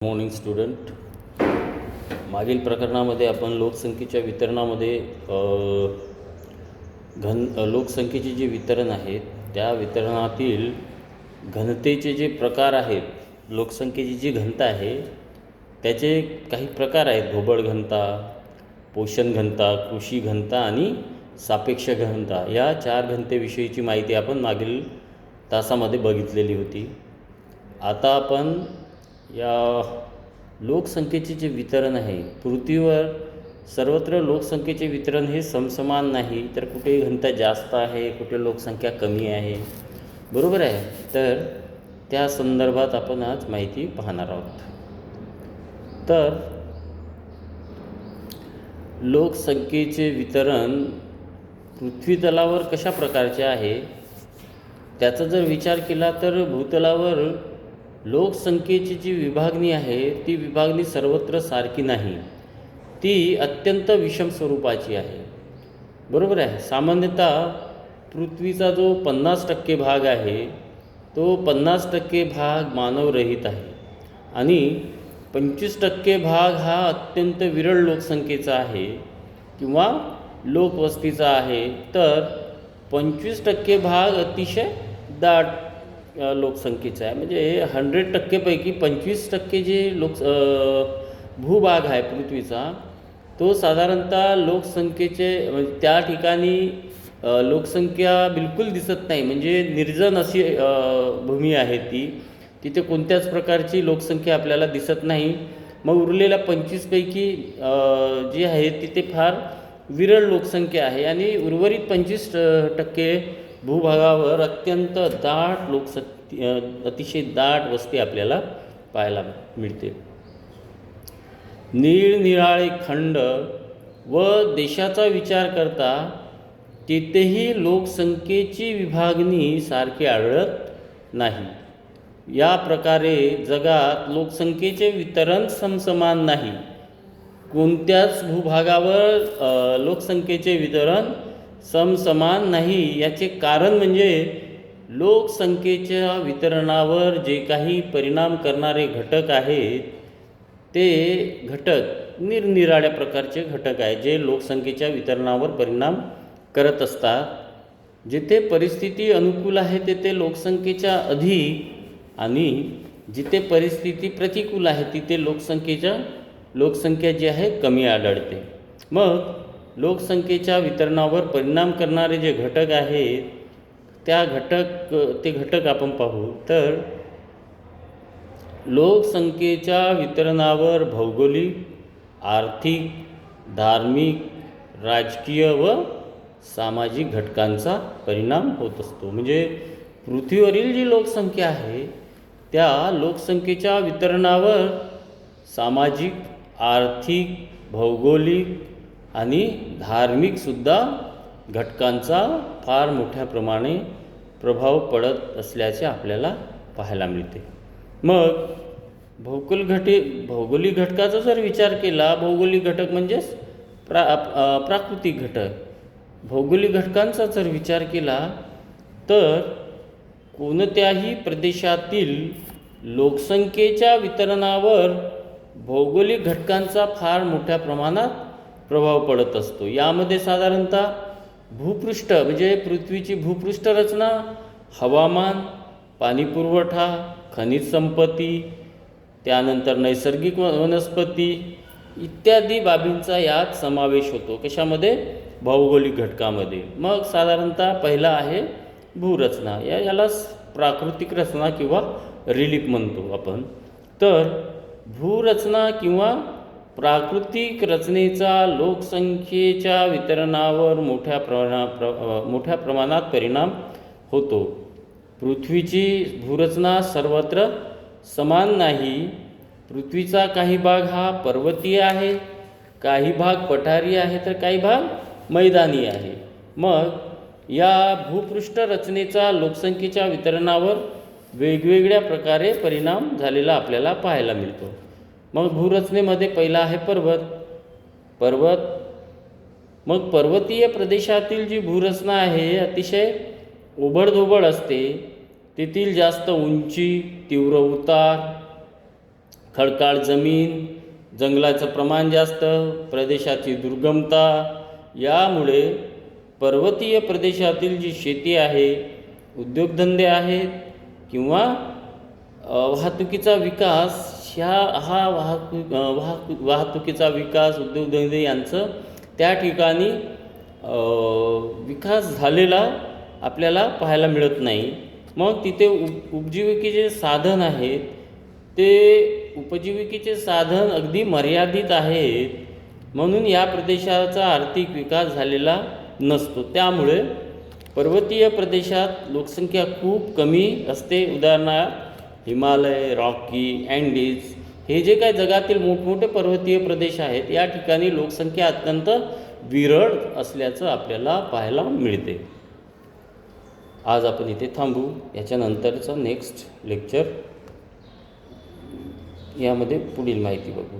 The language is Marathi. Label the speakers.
Speaker 1: Morning student. मागील प्रकरणामध्ये आपण लोकसंख्येच्या वितरणामध्ये लोकसंख्येचे जे वितरण आहेत त्या वितरणातील घनतेचे जे प्रकार आहेत, लोकसंख्येची जी घनता आहे त्याचे काही प्रकार आहेत. ढोबळ घनता, पोषण घनता, कृषी घनता आणि सापेक्ष घनता. या 4 घनतेविषयीची माहिती आपण मागील तासामध्ये बघितलेली होती. आता आपण या लोकसंख्येचे जे वितरण आहे, पृथ्वीवर सर्वत्र लोकसंख्येचे वितरण हे समसमान नाही, तर कुठे घनता जास्त आहे, कुठे लोकसंख्या कमी आहे, बरोबर आहे. तर त्या संदर्भात आपण आज माहिती पाहणार आहोत. तर लोकसंख्येचे वितरण पृथ्वीतलावर कशा प्रकारचे आहे त्याचा जर विचार केला तर भूतलावर लोकसंख्येची जी विभागणी आहे ती विभागणी सर्वत्र सारखी नाही, ती अत्यंत विषम स्वरूपाची आहे, बरोबर आहे. सामान्यतः पृथ्वीचा जो 50% भाग आहे तो 50% भाग मानवरहित आहे आणि 25% भाग हा अत्यंत विरळ लोकसंख्येचा आहे किंवा लोकवस्तीचा आहे, तर 25% भाग अतिशय दाट लोकसंख्येचा आहे. म्हणजे 100% पैकी 25% जे भूभाग आहे पृथ्वीचा तो साधारणतः लोकसंख्येचे म्हणजे त्या ठिकाणी लोकसंख्या बिलकुल दिसत नाही, म्हणजे निर्जन अशी भूमी आहे ती, तिथे कोणत्याच प्रकारची लोकसंख्या आपल्याला दिसत नाही. मग उरलेल्या 25 पैकी जी आहे तिथे फार विरळ लोकसंख्या आहे आणि उर्वरित 25% भूभागावर अत्यंत दाट अतिशय दाट वस्ती आपल्याला पाहायला मिळते. निरनिराळे खंड व देशाचा विचार करता तेथेही लोकसंख्येची विभागणी सारखी आढळत नाही. या प्रकारे जगात लोकसंख्येचे वितरण समसमान नाही. कोणत्याच भूभागावर लोकसंख्येचे वितरण समसमान नाही. याचे कारण म्हणजे लोकसंख्येच्या वितरणावर जे काही परिणाम करणारे घटक आहेत ते घटक निरनिराळ्या प्रकारचे घटक आहेत जे लोकसंख्येच्या वितरणावर परिणाम करत असतात. जिथे परिस्थिती अनुकूल आहे तेथे लोकसंख्येच्या अधिक आणि जिथे परिस्थिती प्रतिकूल आहे तिथे लोकसंख्या जी आहे कमी आढळते. मग लोकसंख्येच्या वितरणावर परिणाम करणारे जे घटक आहेत ते घटक आपण पाहू. तर लोकसंख्येच्या वितरणावर भौगोलिक, आर्थिक, धार्मिक, राजकीय व सामाजिक घटकांचा परिणाम होत असतो. म्हणजे पृथ्वीवरील जी लोकसंख्या आहे त्या लोकसंख्येच्या वितरणावर सामाजिक, आर्थिक, भौगोलिक आणि धार्मिकसुद्धा घटकांचा फार मोठ्या प्रमाणे प्रभाव पडत असल्याचे आपल्याला पाहायला मिळते. मग भौगोलिक घटकाचा जर विचार केला, भौगोलिक घटक म्हणजेच प्राकृतिक घटक, भौगोलिक घटकांचा जर विचार केला तर कोणत्याही प्रदेशातील लोकसंख्येच्या वितरणावर भौगोलिक घटकांचा फार मोठ्या प्रमाणात प्रभाव पडत असतो. यामध्ये साधारणतः भूपृष्ठ म्हणजे पृथ्वीची भूपृष्ठ रचना, हवामान, पाणीपुरवठा, खनिज संपत्ती, त्यानंतर नैसर्गिक वनस्पती इत्यादी बाबींचा यात समावेश होतो. कशामध्ये? भौगोलिक घटकामध्ये. मग साधारणतः पहिला आहे भूरचना. याला प्राकृतिक रचना किंवा रिलीफ म्हणतो आपण. तर भूरचना किंवा प्राकृतिक रचनेचा लोकसंख्येच्या वितरणावर मोठ्या प्रमाणात परिणाम होतो. पृथ्वीची भूरचना सर्वत्र समान नाही. पृथ्वीचा काही भाग हा पर्वतीय आहे, काही भाग पठारी आहे, तर काही भाग मैदानी आहे. मग या भूपृष्ठ रचनेचा लोकसंख्येच्या वितरणावर वेगवेगळ्या प्रकारे परिणाम झालेला आपल्याला पाहायला मिळतो. मग भूरचनेमध्ये पहिला आहे पर्वत. मग पर्वतीय प्रदेशातील जी भूरचना आहे अतिशय ओबडधोबड असते. तेथील जास्त उंची, तीव्र उतार, खडकाळ जमीन, जंगलाचं प्रमाण जास्त, प्रदेशाची दुर्गमता यामुळे पर्वतीय प्रदेशातील जी शेती आहे, उद्योगधंदे आहेत किंवा वाहतुकीचा विकास वाहतुकीचा विकास, उद्योगधंदे यांचं त्या ठिकाणी विकास झालेला आपल्याला पाहायला मिळत नाही. मग तिथे उपजीविकेचे साधन आहेत, ते उपजीविकेचे साधन अगदी मर्यादित आहेत, म्हणून या प्रदेशाचा आर्थिक विकास झालेला नसतो. त्यामुळे पर्वतीय प्रदेशात लोकसंख्या खूप कमी असते. उदाहरणार्थ हिमालय, रॉकी, अँडीज हे जे काय जगातील मोठमोठे पर्वतीय प्रदेश आहेत, या ठिकाणी लोकसंख्या अत्यंत विरळ असल्याचं आपल्याला पाहायला मिळते. आज आपण इथे थांबू. याच्यानंतरचं नेक्स्ट लेक्चर यामध्ये पुढील माहिती बघू.